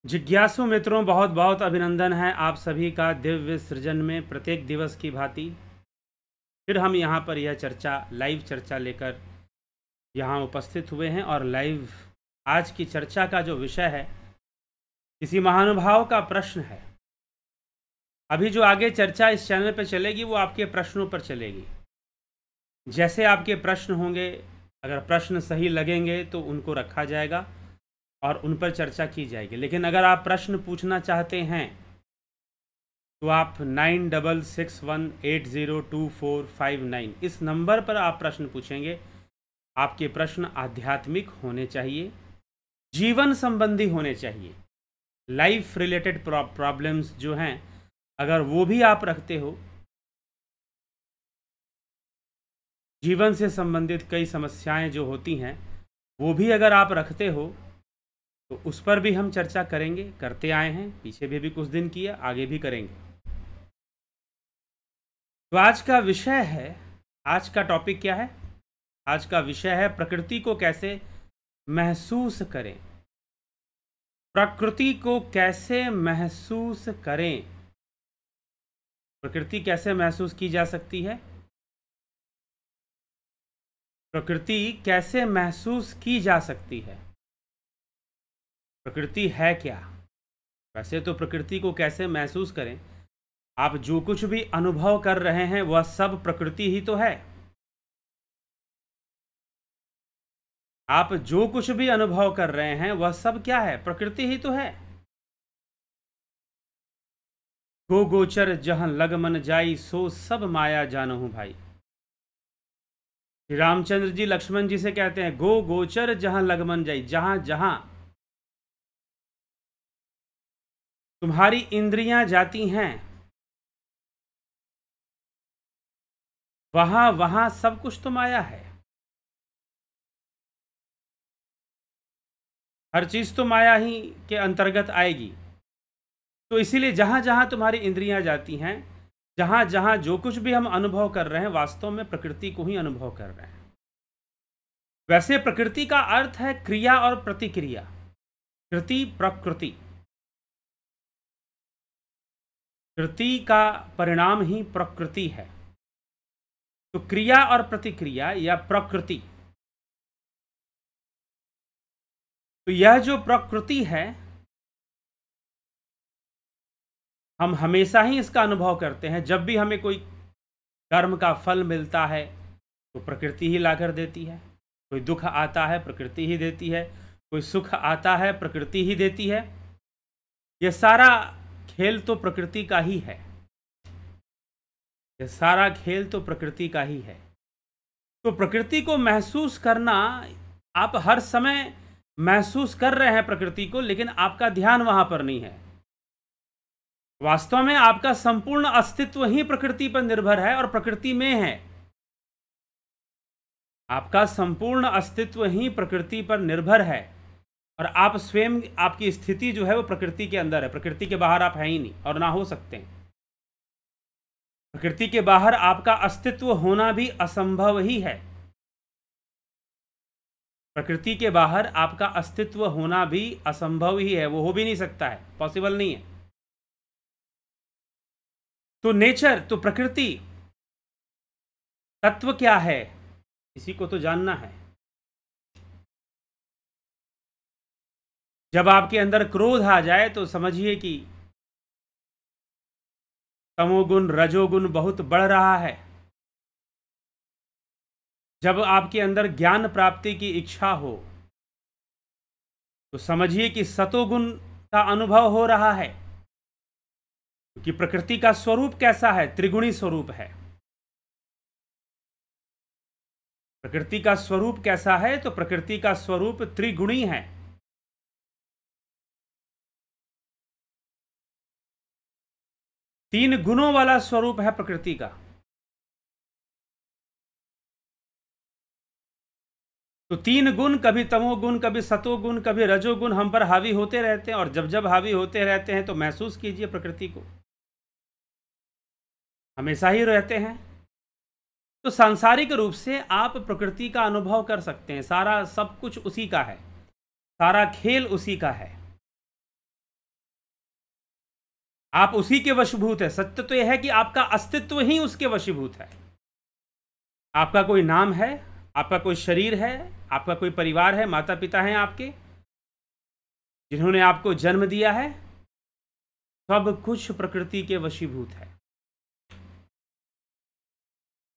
जिज्ञासु मित्रों, बहुत बहुत अभिनंदन है आप सभी का दिव्य सृजन में। प्रत्येक दिवस की भांति फिर हम यहाँ पर यह चर्चा, लाइव चर्चा लेकर यहाँ उपस्थित हुए हैं। और लाइव आज की चर्चा का जो विषय है, किसी महानुभाव का प्रश्न है। अभी जो आगे चर्चा इस चैनल पर चलेगी वो आपके प्रश्नों पर चलेगी। जैसे आपके प्रश्न होंगे, अगर प्रश्न सही लगेंगे तो उनको रखा जाएगा और उन पर चर्चा की जाएगी। लेकिन अगर आप प्रश्न पूछना चाहते हैं तो आप 9661802459 इस नंबर पर आप प्रश्न पूछेंगे। आपके प्रश्न आध्यात्मिक होने चाहिए, जीवन संबंधी होने चाहिए। लाइफ रिलेटेड प्रॉब्लम्स जो हैं, अगर वो भी आप रखते हो, जीवन से संबंधित कई समस्याएं जो होती हैं वो भी अगर आप रखते हो तो उस पर भी हम चर्चा करेंगे, करते आए हैं। पीछे भी कुछ दिन किया, आगे भी करेंगे। तो आज का विषय है, आज का टॉपिक क्या है? आज का विषय है प्रकृति को कैसे महसूस करें। प्रकृति को कैसे महसूस करें? प्रकृति कैसे महसूस की जा सकती है? प्रकृति कैसे महसूस की जा सकती है? प्रकृति है क्या? वैसे तो प्रकृति को कैसे महसूस करें? आप जो कुछ भी अनुभव कर रहे हैं वह सब प्रकृति ही तो है। आप जो कुछ भी अनुभव कर रहे हैं वह सब क्या है? प्रकृति ही तो है। गो गोचर जहां लग मन जाई, सो सब माया जानहु भाई। श्री रामचंद्र जी लक्ष्मण जी से कहते हैं, गो गोचर जहां लग मन जाई, जहां जहां तुम्हारी इंद्रियां जाती हैं वहां वहां सब कुछ तो माया है। हर चीज तो माया ही के अंतर्गत आएगी। तो इसीलिए जहां जहां तुम्हारी इंद्रियां जाती हैं, जहां जहां जो कुछ भी हम अनुभव कर रहे हैं, वास्तव में प्रकृति को ही अनुभव कर रहे हैं। वैसे प्रकृति का अर्थ है क्रिया और प्रतिक्रिया। कृति, प्रकृति, कृति का परिणाम ही प्रकृति है। तो क्रिया और प्रतिक्रिया या प्रकृति, तो यह जो प्रकृति है, हम हमेशा ही इसका अनुभव करते हैं। जब भी हमें कोई कर्म का फल मिलता है तो प्रकृति ही लाकर देती है। कोई दुख आता है, प्रकृति ही देती है। कोई सुख आता है, प्रकृति ही देती है। यह सारा खेल तो प्रकृति का ही है। यह सारा खेल तो प्रकृति का ही है। तो प्रकृति को महसूस करना, आप हर समय महसूस कर रहे हैं प्रकृति को, लेकिन आपका ध्यान वहां पर नहीं है। वास्तव में आपका संपूर्ण अस्तित्व ही प्रकृति पर निर्भर है और प्रकृति में है। आपका संपूर्ण अस्तित्व ही प्रकृति पर निर्भर है और आप स्वयं, आपकी स्थिति जो है वो प्रकृति के अंदर है। प्रकृति के बाहर आप हैं ही नहीं और ना हो सकते हैं। प्रकृति के बाहर आपका अस्तित्व होना भी असंभव ही है। प्रकृति के बाहर आपका अस्तित्व होना भी असंभव ही है। वो हो भी नहीं सकता है, पॉसिबल नहीं है। तो नेचर, तो प्रकृति तत्व क्या है, इसी को तो जानना है। जब आपके अंदर क्रोध आ जाए तो समझिए कि तमोगुण, रजोगुण बहुत बढ़ रहा है। जब आपके अंदर ज्ञान प्राप्ति की इच्छा हो तो समझिए कि सतोगुण का अनुभव हो रहा है। क्योंकि प्रकृति का स्वरूप कैसा है? त्रिगुणी स्वरूप है। प्रकृति का स्वरूप कैसा है? तो प्रकृति का स्वरूप त्रिगुणी है। तीन गुणों वाला स्वरूप है प्रकृति का। तो तीन गुण, कभी तमोगुण, कभी सतोगुण, कभी रजोगुण हम पर हावी होते रहते हैं। और जब जब हावी होते रहते हैं तो महसूस कीजिए प्रकृति को, हमेशा ही रहते हैं। तो सांसारिक रूप से आप प्रकृति का अनुभव कर सकते हैं। सारा सब कुछ उसी का है, सारा खेल उसी का है। आप उसी के वशीभूत है। सत्य तो यह है कि आपका अस्तित्व ही उसके वशीभूत है। आपका कोई नाम है, आपका कोई शरीर है, आपका कोई परिवार है, माता पिता हैं आपके जिन्होंने आपको जन्म दिया है, सब कुछ प्रकृति के वशीभूत है।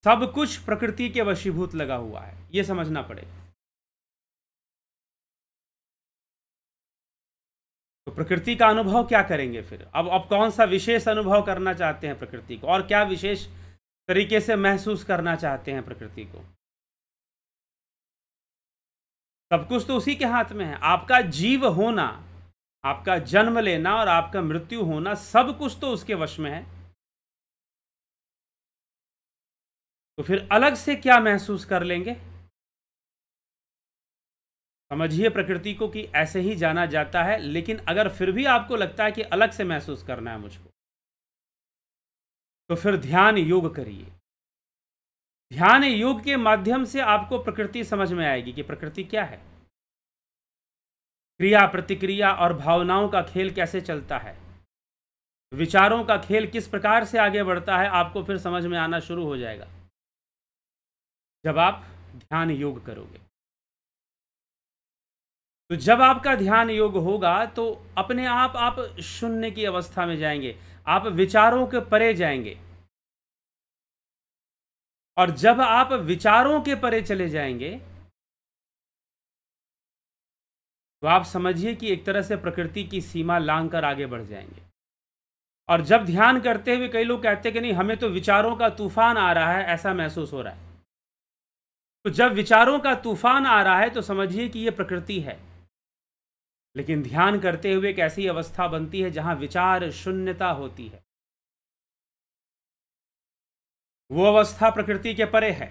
सब कुछ प्रकृति के वशीभूत लगा हुआ है, यह समझना पड़ेगा। तो प्रकृति का अनुभव क्या करेंगे फिर? अब कौन सा विशेष अनुभव करना चाहते हैं प्रकृति को, और क्या विशेष तरीके से महसूस करना चाहते हैं प्रकृति को? सब कुछ तो उसी के हाथ में है। आपका जीव होना, आपका जन्म लेना और आपका मृत्यु होना, सब कुछ तो उसके वश में है। तो फिर अलग से क्या महसूस कर लेंगे? समझिए प्रकृति को कि ऐसे ही जाना जाता है, लेकिन अगर फिर भी आपको लगता है कि अलग से महसूस करना है मुझको, तो फिर ध्यान योग करिए। ध्यान योग के माध्यम से आपको प्रकृति समझ में आएगी कि प्रकृति क्या है, क्रिया प्रतिक्रिया और भावनाओं का खेल कैसे चलता है, विचारों का खेल किस प्रकार से आगे बढ़ता है, आपको फिर समझ में आना शुरू हो जाएगा जब आप ध्यान योग करोगे। तो जब आपका ध्यान योग होगा तो अपने आप शून्य की अवस्था में जाएंगे, आप विचारों के परे जाएंगे। और जब आप विचारों के परे चले जाएंगे तो आप समझिए कि एक तरह से प्रकृति की सीमा लांघ कर आगे बढ़ जाएंगे। और जब ध्यान करते हुए कई लोग कहते हैं कि नहीं, हमें तो विचारों का तूफान आ रहा है, ऐसा महसूस हो रहा है, तो जब विचारों का तूफान आ रहा है तो समझिए कि यह प्रकृति है। लेकिन ध्यान करते हुए एक ऐसी अवस्था बनती है जहां विचार शून्यता होती है, वो अवस्था प्रकृति के परे है।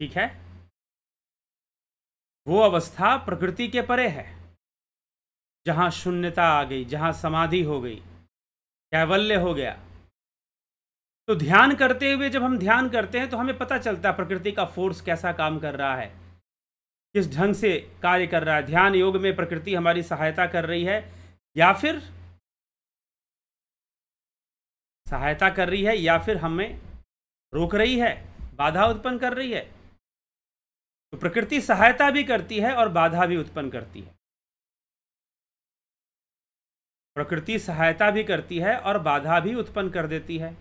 ठीक है, वो अवस्था प्रकृति के परे है जहां शून्यता आ गई, जहां समाधि हो गई, कैवल्य हो गया। तो ध्यान करते हुए जब हम ध्यान करते हैं तो हमें पता चलता है प्रकृति का फोर्स कैसा काम कर रहा है, किस ढंग से कार्य कर रहा है। ध्यान योग में प्रकृति हमारी सहायता कर रही है या फिर हमें रोक रही है, बाधा उत्पन्न कर रही है। तो प्रकृति सहायता भी करती है और बाधा भी उत्पन्न करती है। प्रकृति सहायता भी करती है और बाधा भी उत्पन्न कर देती है।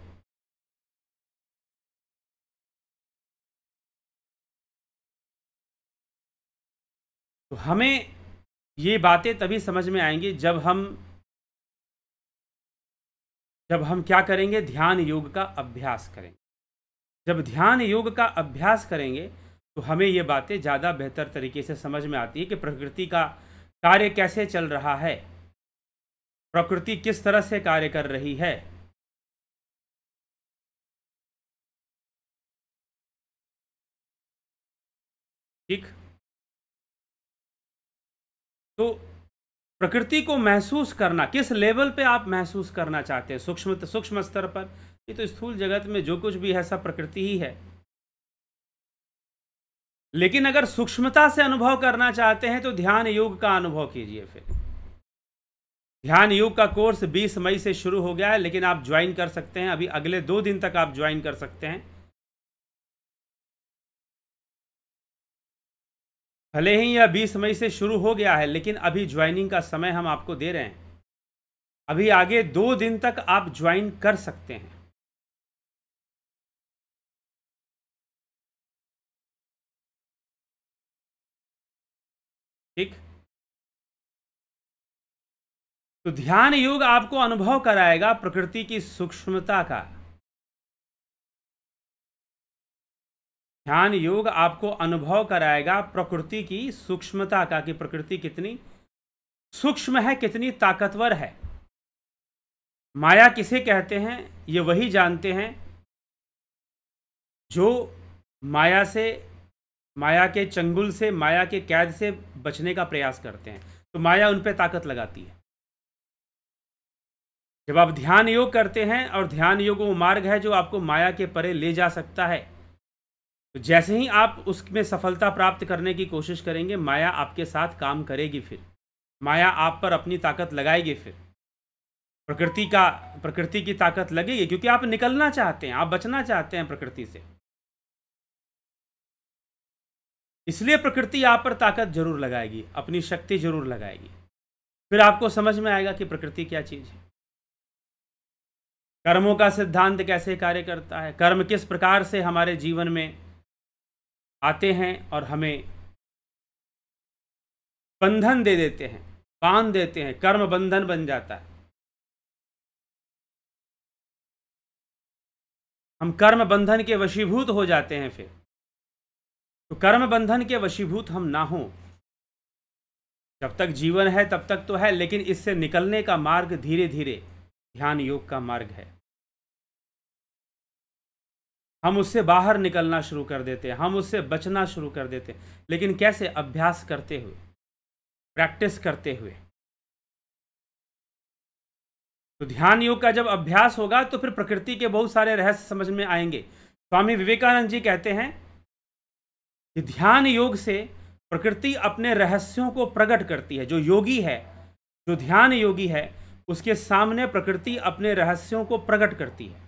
तो हमें ये बातें तभी समझ में आएंगी जब हम क्या करेंगे, ध्यान योग का अभ्यास करेंगे। जब ध्यान योग का अभ्यास करेंगे तो हमें ये बातें ज़्यादा बेहतर तरीके से समझ में आती है कि प्रकृति का कार्य कैसे चल रहा है, प्रकृति किस तरह से कार्य कर रही है। ठीक, तो प्रकृति को महसूस करना, किस लेवल पे आप महसूस करना चाहते हैं? सूक्ष्म स्तर पर? ये तो स्थूल जगत में जो कुछ भी है सब प्रकृति ही है। लेकिन अगर सूक्ष्मता से अनुभव करना चाहते हैं तो ध्यान योग का अनुभव कीजिए। फिर ध्यान योग का कोर्स 20 मई से शुरू हो गया है, लेकिन आप ज्वाइन कर सकते हैं, अभी अगले 2 दिन तक आप ज्वाइन कर सकते हैं। भले ही यह 20 मई से शुरू हो गया है, लेकिन अभी ज्वाइनिंग का समय हम आपको दे रहे हैं। अभी आगे 2 दिन तक आप ज्वाइन कर सकते हैं। ठीक, तो ध्यान योग आपको अनुभव कराएगा प्रकृति की सूक्ष्मता का। ध्यान योग आपको अनुभव कराएगा प्रकृति की सूक्ष्मता का, कि प्रकृति कितनी सूक्ष्म है, कितनी ताकतवर है। माया किसे कहते हैं ये वही जानते हैं जो माया के चंगुल से, माया के कैद से बचने का प्रयास करते हैं। तो माया उन पे ताकत लगाती है। जब आप ध्यान योग करते हैं, और ध्यान योग वो मार्ग है जो आपको माया के परे ले जा सकता है, तो जैसे ही आप उसमें सफलता प्राप्त करने की कोशिश करेंगे, माया आपके साथ काम करेगी। फिर माया आप पर अपनी ताकत लगाएगी। फिर प्रकृति की ताकत लगेगी, क्योंकि आप निकलना चाहते हैं, आप बचना चाहते हैं प्रकृति से। इसलिए प्रकृति आप पर ताकत जरूर लगाएगी, अपनी शक्ति जरूर लगाएगी। फिर आपको समझ में आएगा कि प्रकृति क्या चीज है, कर्मों का सिद्धांत कैसे कार्य करता है, कर्म किस प्रकार से हमारे जीवन में आते हैं और हमें बंधन दे देते हैं, बांध देते हैं, कर्म बंधन बन जाता है। हम कर्म बंधन के वशीभूत हो जाते हैं। फिर तो कर्म बंधन के वशीभूत हम ना हो, जब तक जीवन है तब तक तो है, लेकिन इससे निकलने का मार्ग धीरे धीरे ध्यान योग का मार्ग है। हम उससे बाहर निकलना शुरू कर देते हैं, हम उससे बचना शुरू कर देते हैं। लेकिन कैसे? अभ्यास करते हुए, प्रैक्टिस करते हुए। तो ध्यान योग का जब अभ्यास होगा तो फिर प्रकृति के बहुत सारे रहस्य समझ में आएंगे। स्वामी विवेकानंद जी कहते हैं कि ध्यान योग से प्रकृति अपने रहस्यों को प्रकट करती है। जो योगी है, जो ध्यान योगी है, उसके सामने प्रकृति अपने रहस्यों को प्रकट करती है।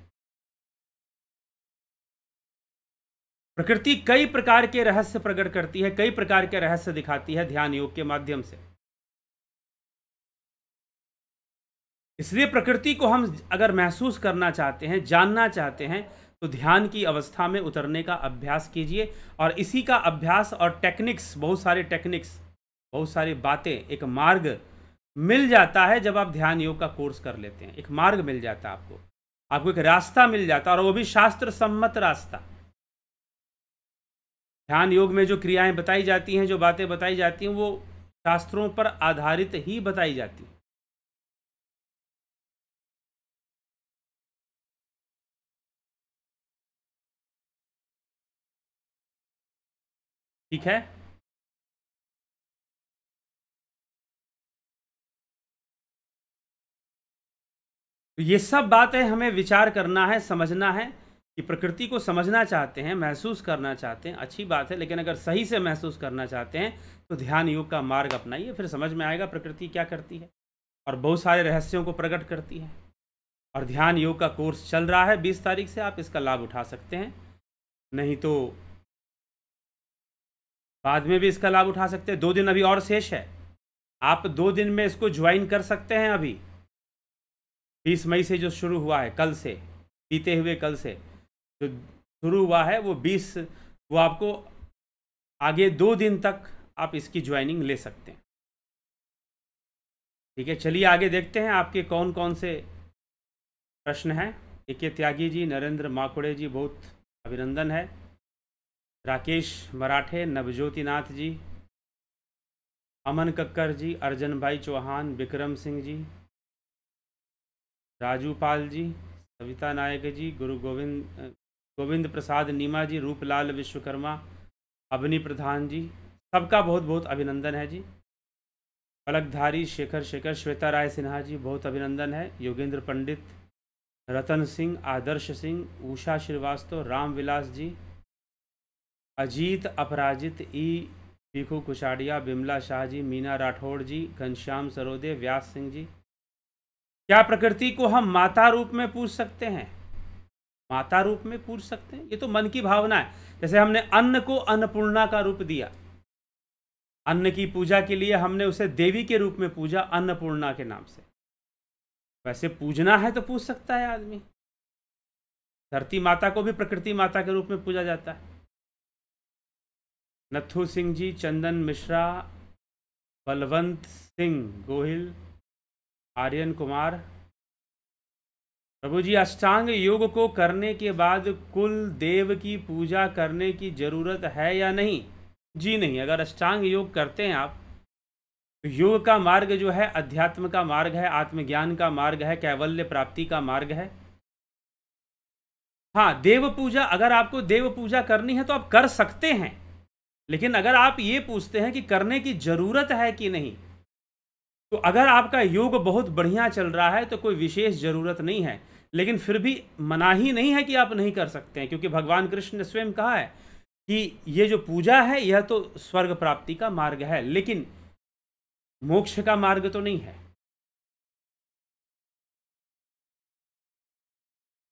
प्रकृति कई प्रकार के रहस्य प्रकट करती है, कई प्रकार के रहस्य दिखाती है ध्यान योग के माध्यम से। इसलिए प्रकृति को हम अगर महसूस करना चाहते हैं, जानना चाहते हैं, तो ध्यान की अवस्था में उतरने का अभ्यास कीजिए। और इसी का अभ्यास और टेक्निक्स, बहुत सारी बातें, एक मार्ग मिल जाता है जब आप ध्यान योग का कोर्स कर लेते हैं। एक मार्ग मिल जाता है आपको एक रास्ता मिल जाता है, और वो भी शास्त्र सम्मत रास्ता। ध्यान योग में जो क्रियाएं बताई जाती हैं, जो बातें बताई जाती हैं, वो शास्त्रों पर आधारित ही बताई जाती हैं। ठीक है? तो ये सब बातें हमें विचार करना है, समझना है कि प्रकृति को समझना चाहते हैं, महसूस करना चाहते हैं, अच्छी बात है। लेकिन अगर सही से महसूस करना चाहते हैं तो ध्यान योग का मार्ग अपनाइए। फिर समझ में आएगा प्रकृति क्या करती है और बहुत सारे रहस्यों को प्रकट करती है। और ध्यान योग का कोर्स चल रहा है 20 तारीख से, आप इसका लाभ उठा सकते हैं। नहीं तो बाद में भी इसका लाभ उठा सकते हैं। 2 दिन अभी और शेष है, आप 2 दिन में इसको ज्वाइन कर सकते हैं। अभी 20 मई से जो शुरू हुआ है, कल से, बीते हुए कल से जो शुरू हुआ है, वो आपको आगे 2 दिन तक आप इसकी ज्वाइनिंग ले सकते हैं। ठीक है, चलिए आगे देखते हैं आपके कौन कौन से प्रश्न हैं। के त्यागी जी, नरेंद्र माकुड़े जी, बहुत अभिनंदन है। राकेश मराठे, नवज्योतिनाथ जी, अमन कक्कर जी, अर्जन भाई चौहान, विक्रम सिंह जी, राजू पाल जी, सविता नायक जी, गोविंद प्रसाद नीमा जी, रूपलाल विश्वकर्मा, अवनी प्रधान जी, सबका बहुत बहुत अभिनंदन है जी। पलकधारी शेखर, श्वेता राय सिन्हा जी, बहुत अभिनंदन है। योगेंद्र पंडित, रतन सिंह, आदर्श सिंह, उषा श्रीवास्तव, राम विलास जी, अजीत अपराजित, पीखू कुशाड़िया, बिमला शाह जी, मीना राठौड़ जी, घनश्याम सरोदे, व्यास सिंह जी। क्या प्रकृति को हम माता रूप में पूज सकते हैं? माता रूप में पूज सकते हैं, ये तो मन की भावना है। जैसे हमने अन्न को अन्नपूर्णा का रूप दिया, अन्न की पूजा के लिए हमने उसे देवी के रूप में पूजा, अन्नपूर्णा के नाम से। वैसे पूजना है तो पूज सकता है आदमी। धरती माता को भी प्रकृति माता के रूप में पूजा जाता है। नथु सिंह जी, चंदन मिश्रा, बलवंत सिंह गोहिल, आर्यन कुमार। प्रभु जी, अष्टांग योग को करने के बाद कुल देव की पूजा करने की जरूरत है या नहीं? जी नहीं। अगर अष्टांग योग करते हैं आप, तो योग का मार्ग जो है अध्यात्म का मार्ग है, आत्मज्ञान का मार्ग है, कैवल्य प्राप्ति का मार्ग है। हाँ, देव पूजा, अगर आपको देव पूजा करनी है तो आप कर सकते हैं। लेकिन अगर आप ये पूछते हैं कि करने की जरूरत है कि नहीं, तो अगर आपका योग बहुत बढ़िया चल रहा है तो कोई विशेष जरूरत नहीं है। लेकिन फिर भी मनाही नहीं है कि आप नहीं कर सकते हैं, क्योंकि भगवान कृष्ण ने स्वयं कहा है कि ये जो पूजा है यह तो स्वर्ग प्राप्ति का मार्ग है, लेकिन मोक्ष का मार्ग तो नहीं है।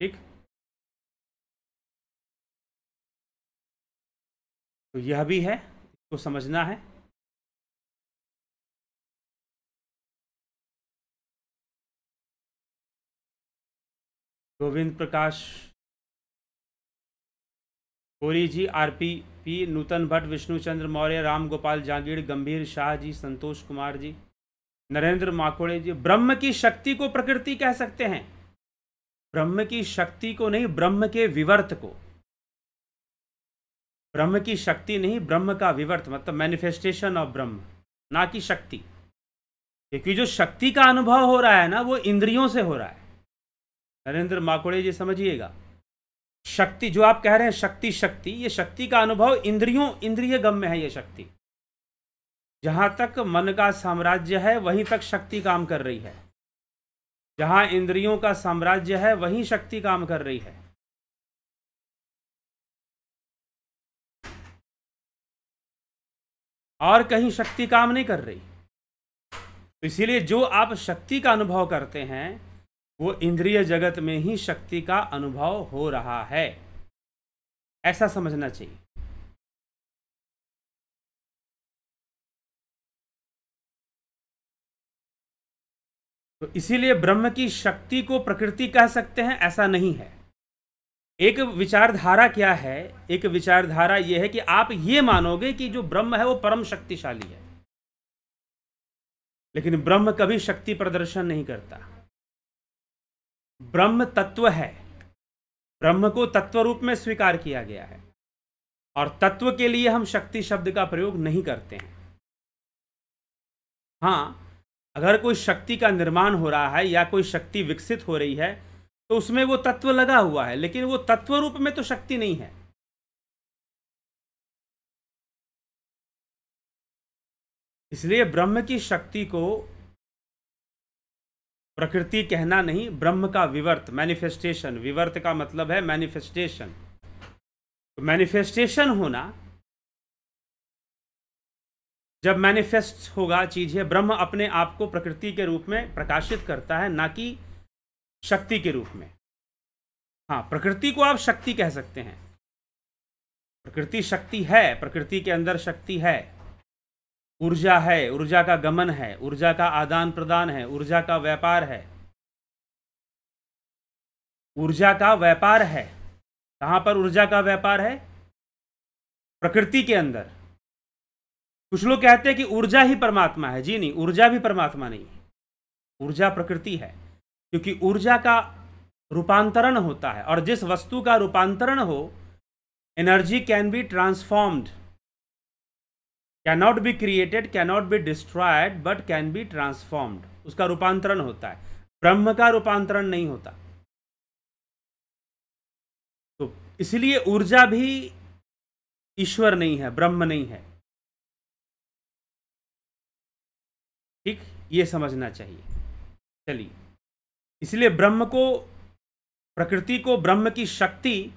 ठीक, तो यह भी है, इसको समझना है। गोविंद प्रकाश कोरी जी, आरपी पी, नूतन भट्ट, विष्णुचंद्र मौर्य, राम गोपाल जागीर, गंभीर शाह जी, संतोष कुमार जी, नरेंद्र माकोड़े जी, ब्रह्म की शक्ति को प्रकृति कह सकते हैं। ब्रह्म की शक्ति को नहीं, ब्रह्म के विवर्त को। ब्रह्म की शक्ति नहीं, ब्रह्म का विवर्त, मतलब मैनिफेस्टेशन ऑफ ब्रह्म, ना कि शक्ति। क्योंकि जो शक्ति का अनुभव हो रहा है ना, वो इंद्रियों से हो रहा है। नरेंद्र माकोड़े जी समझिएगा, शक्ति जो आप कह रहे हैं, शक्ति शक्ति, ये शक्ति का अनुभव इंद्रिय गम्य है। ये शक्ति जहां तक मन का साम्राज्य है वहीं तक शक्ति काम कर रही है। जहां इंद्रियों का साम्राज्य है वहीं शक्ति काम कर रही है। और कहीं शक्ति काम नहीं कर रही। तो इसीलिए जो आप शक्ति का अनुभव करते हैं वो इंद्रिय जगत में ही शक्ति का अनुभव हो रहा है, ऐसा समझना चाहिए। तो इसीलिए ब्रह्म की शक्ति को प्रकृति कह सकते हैं, ऐसा नहीं है। एक विचारधारा क्या है? एक विचारधारा यह है कि आप ये मानोगे कि जो ब्रह्म है वो परम शक्तिशाली है, लेकिन ब्रह्म कभी शक्ति प्रदर्शन नहीं करता। ब्रह्म तत्व है, ब्रह्म को तत्व रूप में स्वीकार किया गया है, और तत्व के लिए हम शक्ति शब्द का प्रयोग नहीं करते हैं। हाँ, अगर कोई शक्ति का निर्माण हो रहा है या कोई शक्ति विकसित हो रही है तो उसमें वो तत्व लगा हुआ है, लेकिन वो तत्व रूप में तो शक्ति नहीं है। इसलिए ब्रह्म की शक्ति को प्रकृति कहना नहीं, ब्रह्म का विवर्त, मैनिफेस्टेशन। विवर्त का मतलब है मैनिफेस्टेशन। तो मैनिफेस्टेशन होना, जब मैनिफेस्ट होगा चीज है, ब्रह्म अपने आप को प्रकृति के रूप में प्रकाशित करता है, ना कि शक्ति के रूप में। हाँ, प्रकृति को आप शक्ति कह सकते हैं। प्रकृति शक्ति है, प्रकृति के अंदर शक्ति है, ऊर्जा है, ऊर्जा का गमन है, ऊर्जा का आदान प्रदान है, ऊर्जा का व्यापार है। ऊर्जा का व्यापार है। कहां पर ऊर्जा का व्यापार है? प्रकृति के अंदर। कुछ लोग कहते हैं कि ऊर्जा ही परमात्मा है। जी नहीं, ऊर्जा भी परमात्मा नहीं है, ऊर्जा प्रकृति है। क्योंकि ऊर्जा का रूपांतरण होता है, और जिस वस्तु का रूपांतरण हो, energy can be transformed, cannot be created, cannot be destroyed, but can be transformed. उसका रूपांतरण होता है, ब्रह्म का रूपांतरण नहीं होता। तो इसलिए ऊर्जा भी ईश्वर नहीं है, ब्रह्म नहीं है। ठीक, ये समझना चाहिए। चलिए, इसलिए ब्रह्म को, प्रकृति को ब्रह्म की शक्ति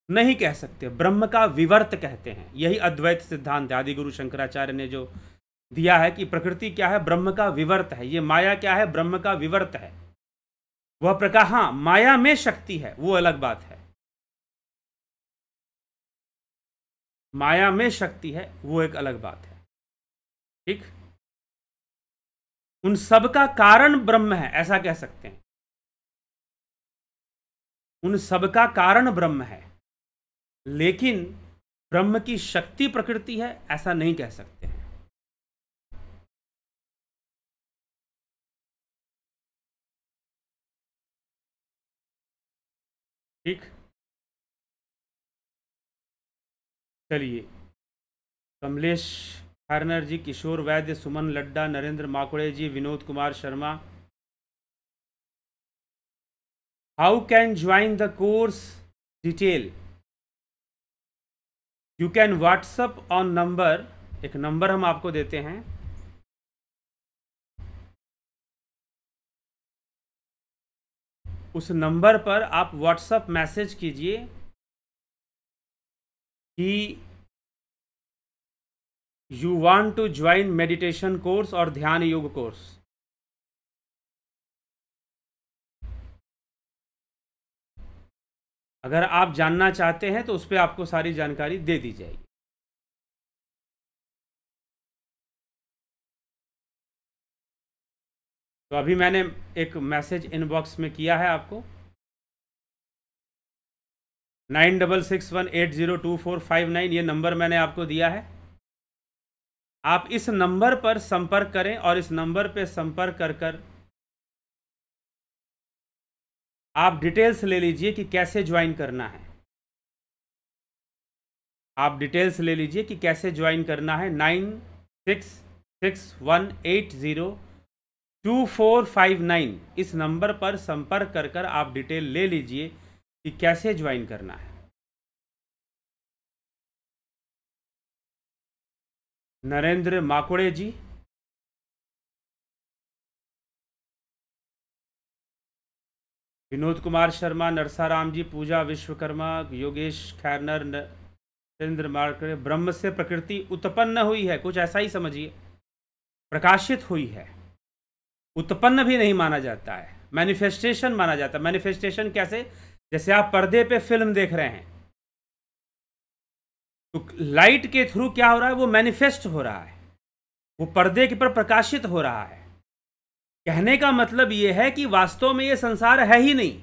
नहीं कह सकते, ब्रह्म का विवर्त कहते हैं। यही अद्वैत सिद्धांत है, आदिगुरु शंकराचार्य ने जो दिया है कि प्रकृति क्या है? ब्रह्म का विवर्त है। ये माया क्या है? ब्रह्म का विवर्त है। वह प्रकार, हाँ, माया में शक्ति है, वो अलग बात है। माया में शक्ति है, वो एक अलग बात है। ठीक, उन सब का कारण ब्रह्म है, ऐसा कह सकते हैं। उन सब का कारण ब्रह्म है, लेकिन ब्रह्म की शक्ति प्रकृति है, ऐसा नहीं कह सकते हैं। ठीक, चलिए, Kamlesh हरनर ji, Kishore Vaidya, Suman Ladda, Narendra Makude ji, Vinod Kumar Sharma. How can join the course detail? You can WhatsApp on number, एक नंबर हम आपको देते हैं, उस नंबर पर आप व्हाट्सअप मैसेज कीजिए कि you want to join meditation course और ध्यान योग कोर्स। अगर आप जानना चाहते हैं तो उस पर आपको सारी जानकारी दे दी जाएगी। तो अभी मैंने एक मैसेज इनबॉक्स में किया है आपको, 9661802459, ये नंबर मैंने आपको दिया है। आप इस नंबर पर संपर्क करें और इस नंबर पे संपर्क कर आप डिटेल्स ले लीजिए कि कैसे ज्वाइन करना है। आप डिटेल्स ले लीजिए कि कैसे ज्वाइन करना है। 9661802459 इस नंबर पर संपर्क कर आप डिटेल ले लीजिए कि कैसे ज्वाइन करना है। नरेंद्र माकुड़े जी, विनोद कुमार शर्मा, नरसाराम जी, पूजा विश्वकर्मा, योगेश खैरनर, नरेंद्र माकुड़े, ब्रह्म से प्रकृति उत्पन्न हुई है, कुछ ऐसा ही समझिए, प्रकाशित हुई है। उत्पन्न भी नहीं माना जाता है, मैनिफेस्टेशन माना जाता है। मैनिफेस्टेशन कैसे? जैसे आप पर्दे पे फिल्म देख रहे हैं तो लाइट के थ्रू क्या हो रहा है, वो मैनिफेस्ट हो रहा है, वो पर्दे के पर प्रकाशित हो रहा है। कहने का मतलब यह है कि वास्तव में यह संसार है ही नहीं,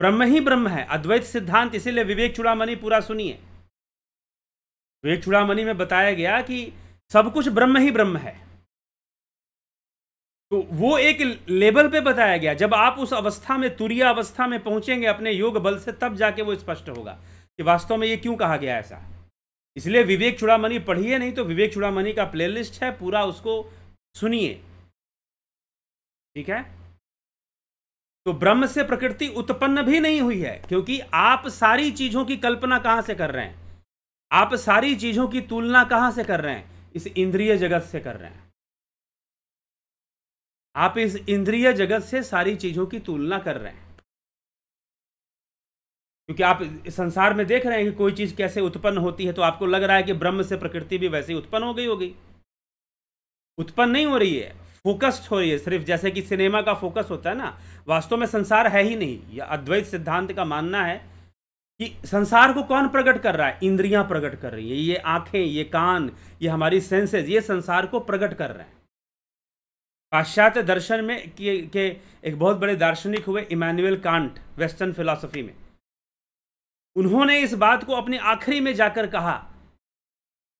ब्रह्म ही ब्रह्म है, अद्वैत सिद्धांत। इसीलिए विवेक चूड़ामणि पूरा सुनिए। विवेक चूड़ामणि में बताया गया कि सब कुछ ब्रह्म ही ब्रह्म है। तो वो एक लेवल पे बताया गया। जब आप उस अवस्था में, तुरीय अवस्था में पहुंचेंगे अपने योग बल से, तब जाके वो स्पष्ट होगा कि वास्तव में ये क्यों कहा गया ऐसा। इसलिए विवेक चूड़ामणि पढ़िए, नहीं तो विवेक चूड़ामणि का प्लेलिस्ट है पूरा, उसको सुनिए, ठीक है। तो ब्रह्म से प्रकृति उत्पन्न भी नहीं हुई है, क्योंकि आप सारी चीजों की कल्पना कहां से कर रहे हैं, आप सारी चीजों की तुलना कहां से कर रहे हैं? इस इंद्रिय जगत से कर रहे हैं। आप इस इंद्रिय जगत से सारी चीजों की तुलना कर रहे हैं, क्योंकि आप संसार में देख रहे हैं कि कोई चीज कैसे उत्पन्न होती है, तो आपको लग रहा है कि ब्रह्म से प्रकृति भी वैसे ही उत्पन्न हो गई होगी। उत्पन्न नहीं हो रही है, फोकस्ड हो रही है सिर्फ, जैसे कि सिनेमा का फोकस होता है ना। वास्तव में संसार है ही नहीं। यह अद्वैत सिद्धांत का मानना है कि संसार को कौन प्रकट कर रहा है? इंद्रियां प्रकट कर रही है। ये आंखें, ये कान, ये हमारी सेंसेस, ये संसार को प्रकट कर रहे हैं। पाश्चात्य दर्शन में के एक बहुत बड़े दार्शनिक हुए इमैनुअल कांट, वेस्टर्न फिलॉसफी में, उन्होंने इस बात को अपने आखिरी में जाकर कहा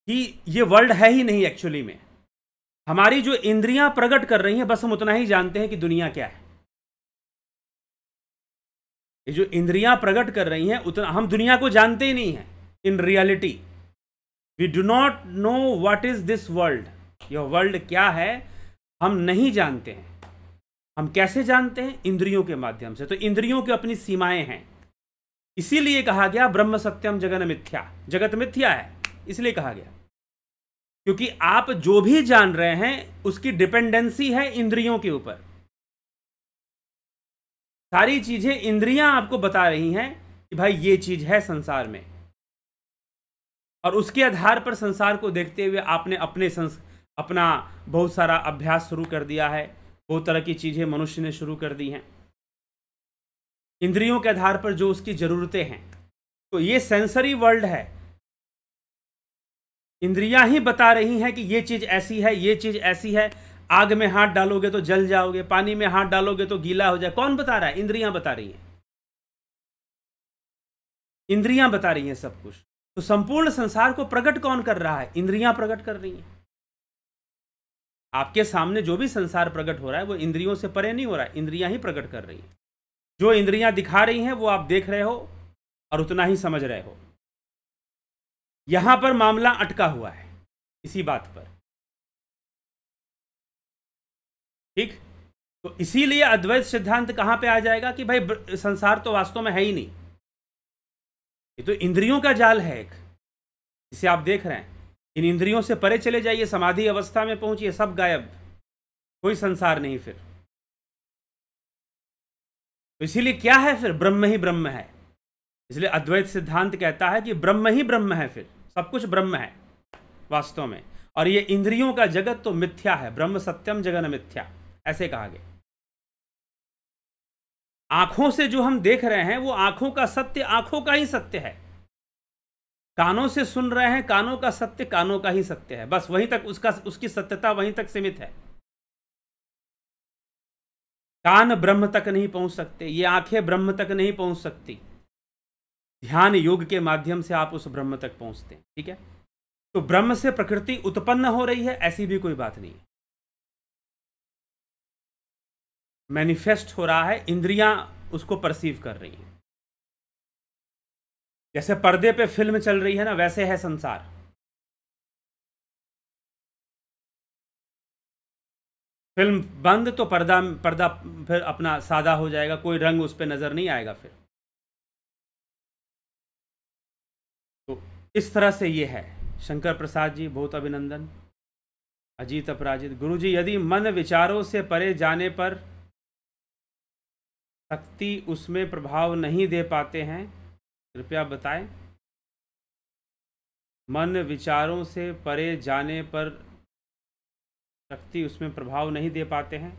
कि ये वर्ल्ड है ही नहीं एक्चुअली में, हमारी जो इंद्रियां प्रकट कर रही हैं, बस हम उतना ही जानते हैं कि दुनिया क्या है। ये जो इंद्रियां प्रकट कर रही हैं, उतना हम दुनिया को जानते ही नहीं हैं। In reality we do not know what is this world. यह वर्ल्ड क्या है हम नहीं जानते हैं। हम कैसे जानते हैं? इंद्रियों के माध्यम से। तो इंद्रियों की अपनी सीमाएं हैं, इसीलिए कहा गया ब्रह्म सत्यम जगन मिथ्या, जगत मिथ्या है इसलिए कहा गया, क्योंकि आप जो भी जान रहे हैं उसकी डिपेंडेंसी है इंद्रियों के ऊपर। सारी चीजें इंद्रियां आपको बता रही हैं कि भाई ये चीज है संसार में, और उसके आधार पर संसार को देखते हुए आपने अपना बहुत सारा अभ्यास शुरू कर दिया है, बहुत तरह की चीजें मनुष्य ने शुरू कर दी हैं इंद्रियों के आधार पर जो उसकी जरूरतें हैं। तो ये सेंसरी वर्ल्ड है, इंद्रियां ही बता रही हैं कि ये चीज ऐसी है, ये चीज ऐसी है। आग में हाथ डालोगे तो जल जाओगे, पानी में हाथ डालोगे तो गीला हो जाए। कौन बता रहा है? इंद्रियां बता रही हैं, इंद्रियां बता रही हैं सब कुछ। तो संपूर्ण संसार को प्रकट कौन कर रहा है? इंद्रियां प्रकट कर रही हैं। आपके सामने जो भी संसार प्रकट हो रहा है वो इंद्रियों से परे नहीं हो रहा है, इंद्रियां ही प्रकट कर रही हैं। जो इंद्रियां दिखा रही हैं वो आप देख रहे हो और उतना ही समझ रहे हो। यहां पर मामला अटका हुआ है इसी बात पर, ठीक। तो इसीलिए अद्वैत सिद्धांत कहां पे आ जाएगा कि भाई संसार तो वास्तव में है ही नहीं, ये तो इंद्रियों का जाल है एक, जिसे आप देख रहे हैं। इन इंद्रियों से परे चले जाइए, समाधि अवस्था में पहुंचिए, सब गायब, कोई संसार नहीं फिर। तो इसीलिए क्या है फिर? ब्रह्म ही ब्रह्म है। इसलिए अद्वैत सिद्धांत कहता है कि ब्रह्म ही ब्रह्म है, फिर सब कुछ ब्रह्म है वास्तव में, और ये इंद्रियों का जगत तो मिथ्या है, ब्रह्म सत्यम जगन मिथ्या, ऐसे कहा गया। आंखों से जो हम देख रहे हैं वो आंखों का सत्य आंखों का ही सत्य है, कानों से सुन रहे हैं कानों का सत्य कानों का ही सत्य है, बस वहीं तक उसकी सत्यता वहीं तक सीमित है। कान ब्रह्म तक नहीं पहुंच सकते, ये आंखें ब्रह्म तक नहीं पहुंच सकती। ध्यान योग के माध्यम से आप उस ब्रह्म तक पहुंचते हैं, ठीक है। तो ब्रह्म से प्रकृति उत्पन्न हो रही है ऐसी भी कोई बात नहीं है, मैनिफेस्ट हो रहा है, इंद्रियां उसको परसीव कर रही हैं। जैसे पर्दे पे फिल्म चल रही है ना, वैसे है संसार। फिल्म बंद तो पर्दा पर्दा फिर अपना सादा हो जाएगा, कोई रंग उस पर नजर नहीं आएगा फिर। तो इस तरह से ये है। शंकर प्रसाद जी बहुत अभिनंदन। अजीत अपराजित, गुरु जी यदि मन विचारों से परे जाने पर शक्ति उसमें प्रभाव नहीं दे पाते हैं, कृपया बताएं। मन विचारों से परे जाने पर शक्ति उसमें प्रभाव नहीं दे पाते हैं,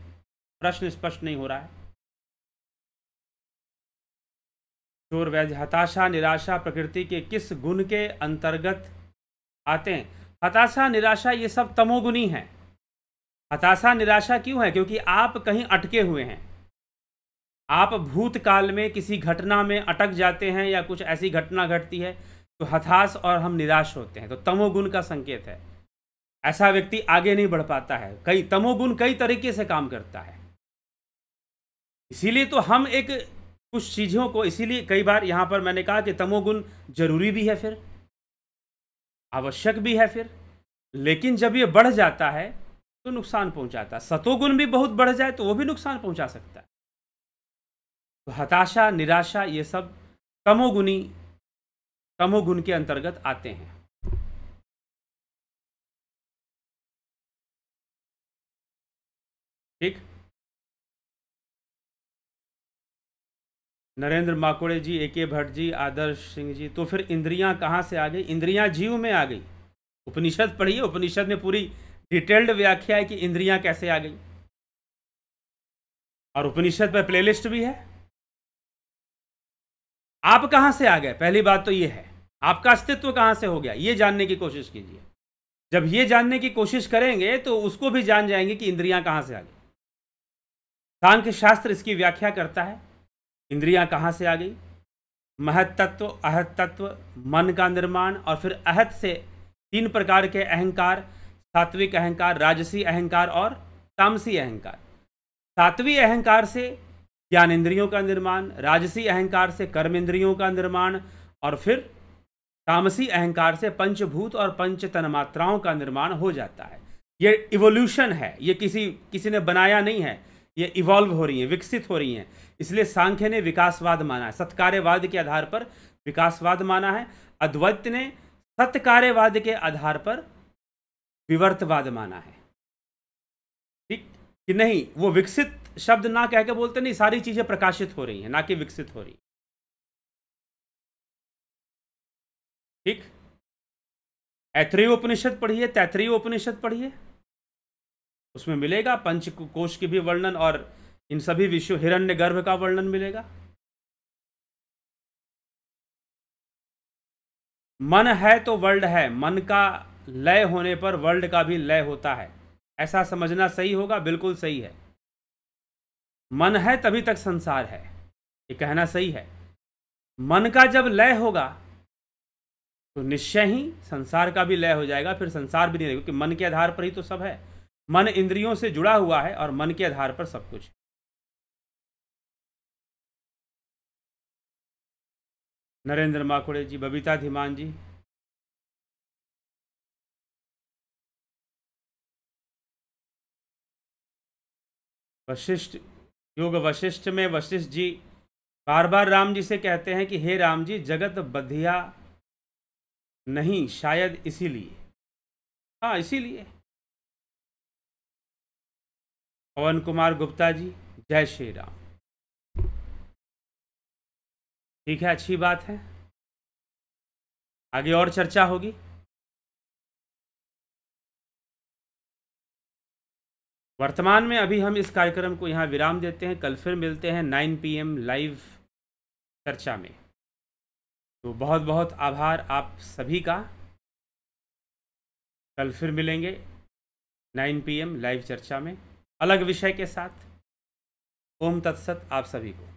प्रश्न स्पष्ट नहीं हो रहा है। चोर वैद्य, हताशा निराशा प्रकृति के किस गुण के अंतर्गत आते हैं? हताशा निराशा ये सब तमोगुणी हैं। हताशा निराशा क्यों है? क्योंकि आप कहीं अटके हुए हैं, आप भूतकाल में किसी घटना में अटक जाते हैं या कुछ ऐसी घटना घटती है तो हताश और हम निराश होते हैं, तो तमोगुण का संकेत है। ऐसा व्यक्ति आगे नहीं बढ़ पाता है। कई तमोगुण कई तरीके से काम करता है, इसीलिए तो हम एक कुछ चीज़ों को, इसीलिए कई बार यहां पर मैंने कहा कि तमोगुण जरूरी भी है, फिर आवश्यक भी है फिर, लेकिन जब ये बढ़ जाता है तो नुकसान पहुंचाता है। सतोगुण भी बहुत बढ़ जाए तो वो भी नुकसान पहुंचा सकता है। तो हताशा निराशा ये सब तमोगुण के अंतर्गत आते हैं। ठीक। नरेंद्र माकोड़े जी, AK भट्ट जी, आदर्श सिंह जी, तो फिर इंद्रियां कहां से आ गई? इंद्रियां जीव में आ गई। उपनिषद पढ़िए, उपनिषद में पूरी डिटेल्ड व्याख्या है कि इंद्रियां कैसे आ गई, और उपनिषद पर प्लेलिस्ट भी है। आप कहां से आ गए? पहली बात तो ये है, आपका अस्तित्व कहां से हो गया, ये जानने की कोशिश कीजिए। जब ये जानने की कोशिश करेंगे तो उसको भी जान जाएंगे कि इंद्रियां कहां से आ गई। सांख्य शास्त्र इसकी व्याख्या करता है, इंद्रियां कहां से आ गई। महत तत्व, अहत तत्व, मन का निर्माण, और फिर अहत से 3 प्रकार के अहंकार, सात्विक अहंकार, राजसी अहंकार और तामसी अहंकार। सात्विक अहंकार से ज्ञान इंद्रियों का निर्माण, राजसी अहंकार से कर्म इंद्रियों का निर्माण, और फिर तामसी अहंकार से पंचभूत और पंच तन्मात्राओं का निर्माण हो जाता है। ये इवोल्यूशन है, ये किसी ने बनाया नहीं है, ये इवॉल्व हो रही है, विकसित हो रही हैं। इसलिए सांख्य ने विकासवाद माना है, सत्कार्यवाद के आधार पर विकासवाद माना है। अद्वैत ने सत्कार्यवाद के आधार पर विवर्तवाद माना है। ठीक कि नहीं? वो विकसित शब्द ना कह के बोलते नहीं, सारी चीजें प्रकाशित हो रही हैं, ना कि विकसित हो रही। ठीक। ऐत्रेय उपनिषद पढ़िए, तैत्रीय उपनिषद पढ़िए, उसमें मिलेगा पंचकोश की भी वर्णन और इन सभी विषयों, हिरण्यगर्भ का वर्णन मिलेगा। मन है तो वर्ल्ड है, मन का लय होने पर वर्ल्ड का भी लय होता है, ऐसा समझना सही होगा, बिल्कुल सही है। मन है तभी तक संसार है, ये कहना सही है। मन का जब लय होगा तो निश्चय ही संसार का भी लय हो जाएगा, फिर संसार भी नहीं रहेगा, क्योंकि मन के आधार पर ही तो सब है। मन इंद्रियों से जुड़ा हुआ है और मन के आधार पर सब कुछ। नरेंद्र माकुड़े जी, बबीता धीमान जी, वशिष्ठ योग वशिष्ठ में वशिष्ठ जी बार बार राम जी से कहते हैं कि हे राम जी, जगत बधिया नहीं, शायद इसीलिए। हाँ, इसीलिए। पवन कुमार गुप्ता जी, जय श्री राम। ठीक है, अच्छी बात है, आगे और चर्चा होगी। वर्तमान में अभी हम इस कार्यक्रम को यहाँ विराम देते हैं। कल फिर मिलते हैं 9 PM लाइव चर्चा में। तो बहुत बहुत आभार आप सभी का। कल फिर मिलेंगे 9 PM लाइव चर्चा में अलग विषय के साथ। ओम तत्सत आप सभी को।